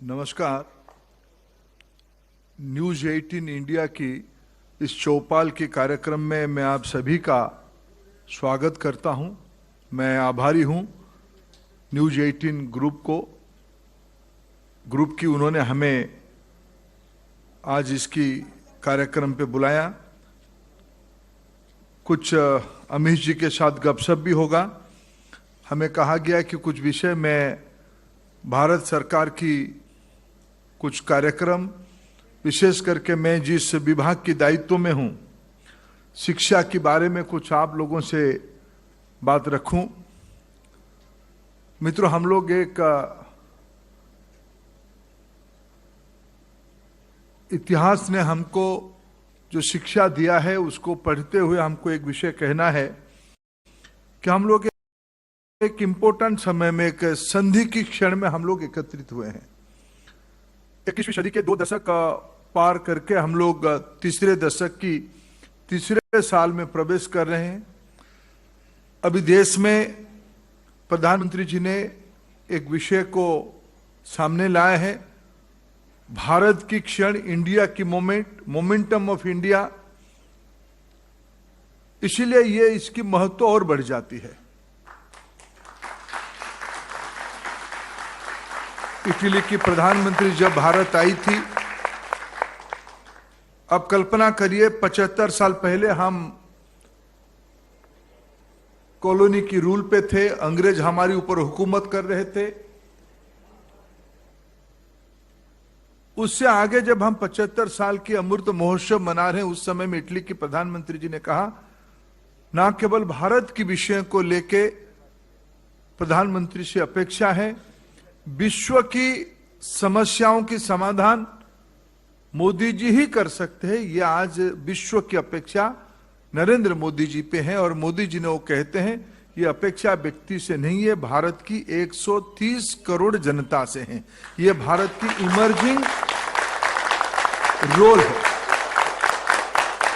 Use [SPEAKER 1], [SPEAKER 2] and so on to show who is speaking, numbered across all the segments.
[SPEAKER 1] नमस्कार। News 18 India की इस चौपाल के कार्यक्रम में मैं आप सभी का स्वागत करता हूं। मैं आभारी हूं न्यूज 18 ग्रुप की उन्होंने हमें आज इसकी कार्यक्रम पे बुलाया। कुछ अमीश जी के साथ गपशप भी होगा। हमें कहा गया कि कुछ विषय में भारत सरकार की कुछ कार्यक्रम, विशेष करके मैं जिस विभाग के दायित्व में हूं, शिक्षा के बारे में कुछ आप लोगों से बात रखूं। मित्रों, हम लोग एक इतिहास ने हमको जो शिक्षा दिया है उसको पढ़ते हुए हमको एक विषय कहना है कि हम लोग एक इम्पोर्टेंट समय में, एक संधि की क्षण में हम लोग एकत्रित हुए हैं। 21वीं सदी के 2 दशक पार करके हम लोग तीसरे दशक की तीसरे साल में प्रवेश कर रहे हैं। अभी देश में प्रधानमंत्री जी ने एक विषय को सामने लाया है, भारत की क्षण, इंडिया की मोमेंटम ऑफ इंडिया। इसीलिए ये इसकी महत्व और बढ़ जाती है। इटली की प्रधानमंत्री जब भारत आई थी, अब कल्पना करिए 75 साल पहले हम कॉलोनी की रूल पे थे, अंग्रेज हमारे ऊपर हुकूमत कर रहे थे। उससे आगे जब हम 75 साल की अमृत महोत्सव मना रहे हैं, उस समय में इटली की प्रधानमंत्री जी ने कहा, ना केवल भारत के विषय को लेके प्रधानमंत्री से अपेक्षा है, विश्व की समस्याओं की समाधान मोदी जी ही कर सकते हैं। ये आज विश्व की अपेक्षा नरेंद्र मोदी जी पे है और मोदी जी ने वो कहते हैं ये अपेक्षा व्यक्ति से नहीं है, भारत की 130 करोड़ जनता से है। ये भारत की इमर्जिंग रोल है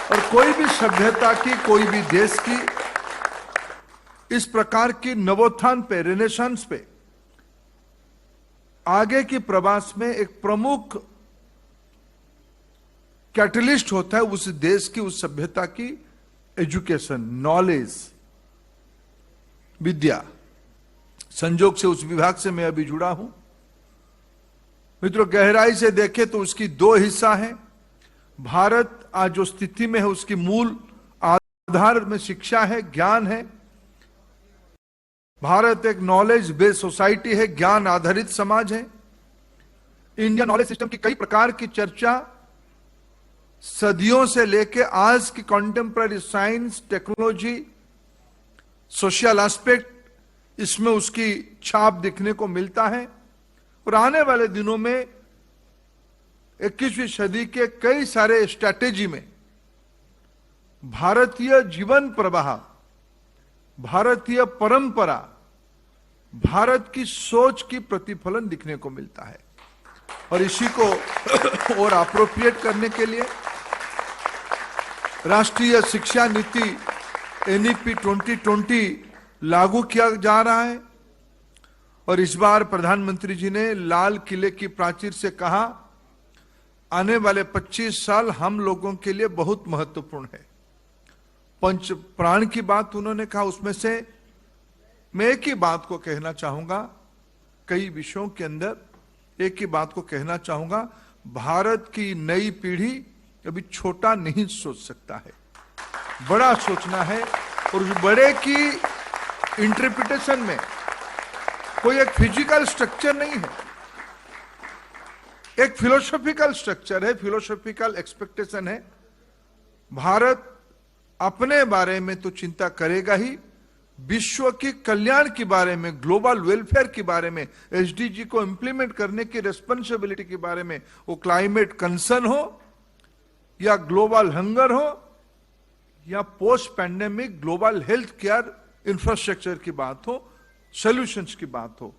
[SPEAKER 1] और कोई भी सभ्यता की, कोई भी देश की इस प्रकार की नवोत्थान पे, रेनेसांस पे, आगे की प्रवास में एक प्रमुख कैटलिस्ट होता है उस देश की, उस सभ्यता की एजुकेशन, नॉलेज, विद्या। संजोग से उस विभाग से मैं अभी जुड़ा हूं। मित्रों, गहराई से देखें तो उसकी 2 हिस्सा है। भारत आज जो स्थिति में है उसकी मूल आधार में शिक्षा है, ज्ञान है। भारत एक नॉलेज बेस्ड सोसाइटी है, ज्ञान आधारित समाज है। इंडियन नॉलेज सिस्टम की कई प्रकार की चर्चा सदियों से लेके आज की contemporary science, technology, social aspect, इसमें उसकी छाप दिखने को मिलता है। और आने वाले दिनों में 21वीं सदी के कई सारे स्ट्रैटेजी में भारतीय जीवन प्रवाह, भारतीय परंपरा, भारत की सोच की प्रतिफलन दिखने को मिलता है। और इसी को और अप्रोप्रिएट करने के लिए राष्ट्रीय शिक्षा नीति एनईपी 2020 लागू किया जा रहा है। और इस बार प्रधानमंत्री जी ने लाल किले की प्राचीर से कहा, आने वाले 25 साल हम लोगों के लिए बहुत महत्वपूर्ण है। पंच प्राण की बात उन्होंने कहा, उसमें से मैं एक ही बात को कहना चाहूंगा, कई विषयों के अंदर एक ही बात को कहना चाहूंगा, भारत की नई पीढ़ी अभी छोटा नहीं सोच सकता है, बड़ा सोचना है। और उस बड़े की इंटरप्रिटेशन में कोई एक फिजिकल स्ट्रक्चर नहीं है, एक फिलोसॉफिकल स्ट्रक्चर है, फिलोसॉफिकल एक्सपेक्टेशन है। भारत अपने बारे में तो चिंता करेगा ही, विश्व की कल्याण के बारे में, ग्लोबल वेलफेयर के बारे में, एसडीजी को इंप्लीमेंट करने की रिस्पांसिबिलिटी के बारे में, वो क्लाइमेट कंसर्न हो या ग्लोबल हंगर हो या post pandemic global health care infrastructure की बात हो, सॉल्यूशंस की बात हो,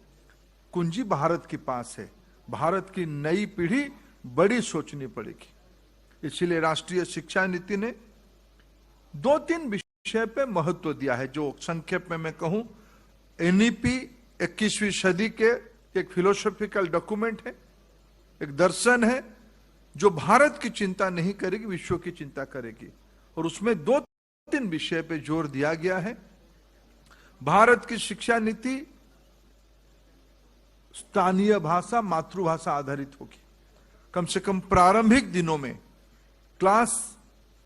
[SPEAKER 1] कुंजी भारत के पास है। भारत की नई पीढ़ी बड़ी सोचनी पड़ेगी। इसीलिए राष्ट्रीय शिक्षा नीति ने 2-3 विषय पे महत्व दिया है, जो संक्षेप में मैं कहूं, एनईपी 21वीं सदी के एक फिलोसॉफिकल डॉक्यूमेंट है, एक दर्शन है जो भारत की चिंता नहीं करेगी, विश्व की चिंता करेगी। और उसमें 2-3 विषय पे जोर दिया गया है। भारत की शिक्षा नीति स्थानीय भाषा, मातृभाषा आधारित होगी। कम से कम प्रारंभिक दिनों में क्लास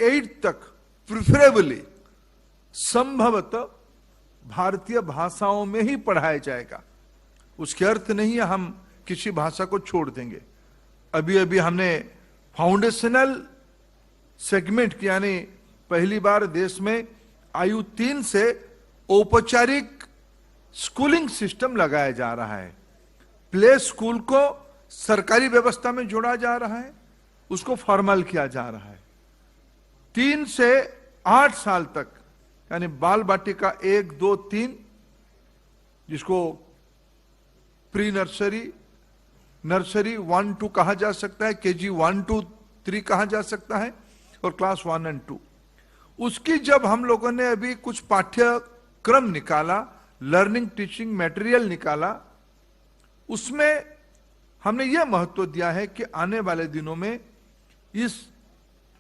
[SPEAKER 1] 8 तक प्रिफरेबली संभवतः भारतीय भाषाओं में ही पढ़ाया जाएगा। उसके अर्थ नहीं है हम किसी भाषा को छोड़ देंगे। अभी अभी हमने फाउंडेशनल सेगमेंट यानी पहली बार देश में आयु 3 से औपचारिक स्कूलिंग सिस्टम लगाया जा रहा है। प्ले स्कूल को सरकारी व्यवस्था में जोड़ा जा रहा है, उसको फॉर्मल किया जा रहा है। 3 से 8 साल तक यानी बाल बाटिका 1, 2, 3 जिसको प्री नर्सरी, नर्सरी 1, 2 कहा जा सकता है, केजी 1, 2, 3 कहा जा सकता है और क्लास 1 और 2। उसकी जब हम लोगों ने अभी कुछ पाठ्यक्रम निकाला, लर्निंग टीचिंग मटेरियल निकाला, उसमें हमने यह महत्व दिया है कि आने वाले दिनों में इस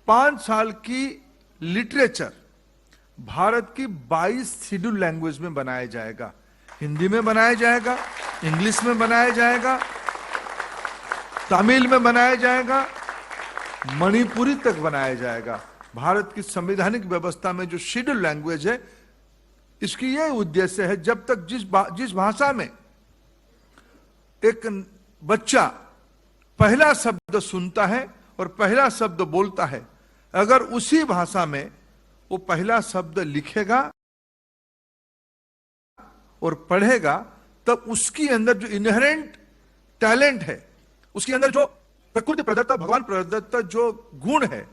[SPEAKER 1] 5 साल की लिटरेचर भारत की 22 शेड्यूल लैंग्वेज में बनाया जाएगा। हिंदी में बनाया जाएगा, इंग्लिश में बनाया जाएगा, तमिल में बनाया जाएगा, मणिपुरी तक बनाया जाएगा। भारत की संवैधानिक व्यवस्था में जो शेड्यूल लैंग्वेज है, इसकी यह उद्देश्य है जब तक जिस भाषा में एक बच्चा पहला शब्द सुनता है और पहला शब्द बोलता है, अगर उसी भाषा में वो पहला शब्द लिखेगा और पढ़ेगा, तब उसकी अंदर जो इनहेरेंट टैलेंट है, उसके अंदर जो प्रकृति प्रदत्त, भगवान प्रदत्त जो गुण है,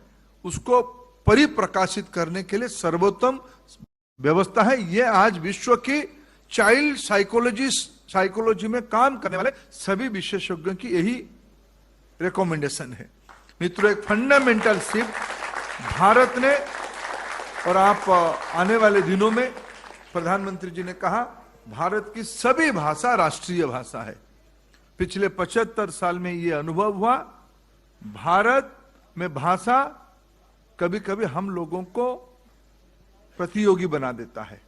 [SPEAKER 1] उसको परिप्रकाशित करने के लिए सर्वोत्तम व्यवस्था है। यह आज विश्व की चाइल्ड साइकोलॉजी में काम करने वाले सभी विशेषज्ञों की यही रिकमेंडेशन है। मित्रों, एक फंडामेंटल शिफ्ट भारत ने, और आप आने वाले दिनों में प्रधानमंत्री जी ने कहा भारत की सभी भाषा राष्ट्रीय भाषा है। पिछले 75 साल में यह अनुभव हुआ, भारत में भाषा कभी कभी हम लोगों को प्रतियोगी बना देता है।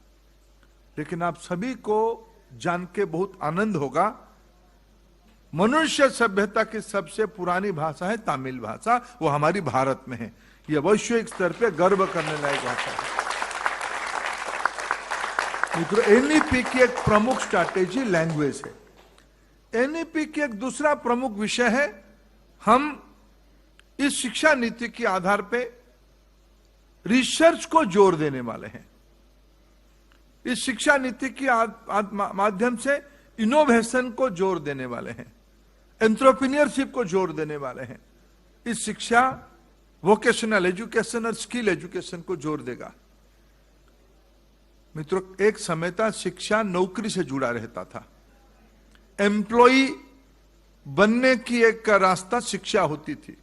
[SPEAKER 1] लेकिन आप सभी को जान के बहुत आनंद होगा, मनुष्य सभ्यता की सबसे पुरानी भाषा है तमिल भाषा, वो हमारी भारत में है। यह वैश्विक स्तर पे गर्व करने लायक भाषा है। मित्रों, एनईपी की एक प्रमुख स्ट्रैटेजी लैंग्वेज है। एनईपी की एक दूसरा प्रमुख विषय है, हम इस शिक्षा नीति के आधार पे रिसर्च को जोर देने वाले हैं। इस शिक्षा नीति के माध्यम से इनोवेशन को जोर देने वाले हैं, एंटरप्रेन्योरशिप को जोर देने वाले हैं। इस शिक्षा वोकेशनल एजुकेशन और स्किल एजुकेशन को जोर देगा। मित्रों, एक समय था शिक्षा नौकरी से जुड़ा रहता था, एम्प्लॉय बनने की एक रास्ता शिक्षा होती थी।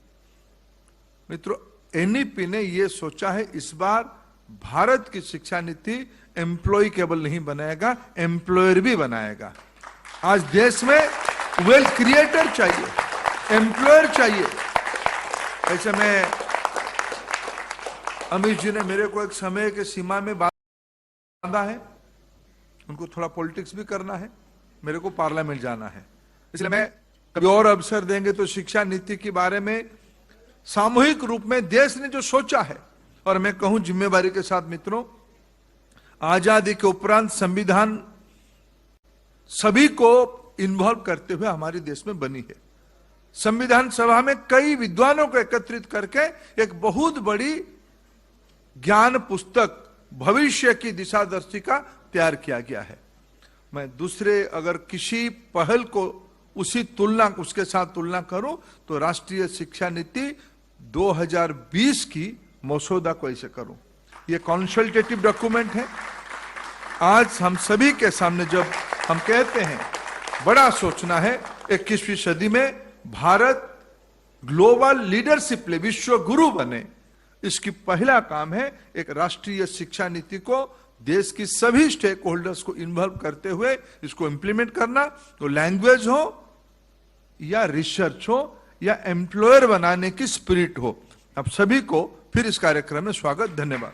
[SPEAKER 1] मित्रों, एनईपी ने यह सोचा है इस बार भारत की शिक्षा नीति एम्प्लॉय केवल नहीं बनाएगा, एम्प्लॉयर भी बनाएगा। आज देश में वेल्थ क्रिएटर चाहिए, एम्प्लॉयर चाहिए। ऐसे में अमित जी ने मेरे को एक समय के सीमा में बांधा है, उनको थोड़ा पॉलिटिक्स भी करना है, मेरे को पार्लियामेंट जाना है, इसलिए मैं कभी और अवसर देंगे तो शिक्षा नीति के बारे में सामूहिक रूप में देश ने जो सोचा है, और मैं कहूं जिम्मेवारी के साथ मित्रों, आजादी के उपरांत संविधान सभी को इन्वॉल्व करते हुए हमारे देश में बनी है। संविधान सभा में कई विद्वानों को एकत्रित करके एक बहुत बड़ी ज्ञान पुस्तक, भविष्य की दिशादर्शिका तैयार किया गया है। मैं दूसरे अगर किसी पहल को उसके साथ तुलना करूं तो राष्ट्रीय शिक्षा नीति 2020 की मसौदा को ऐसे करूं। यह कंसल्टेटिव डॉक्यूमेंट है। आज हम सभी के सामने जब हम कहते हैं बड़ा सोचना है, 21वीं सदी में भारत ग्लोबल लीडरशिप ले, विश्व गुरु बने, इसकी पहला काम है एक राष्ट्रीय शिक्षा नीति को देश की सभी स्टेक होल्डर्स को इन्वॉल्व करते हुए इसको इंप्लीमेंट करना। तो लैंग्वेज हो या रिसर्च हो या एम्प्लॉयर बनाने की स्पिरिट हो। आप सभी को फिर इस कार्यक्रम में स्वागत, धन्यवाद।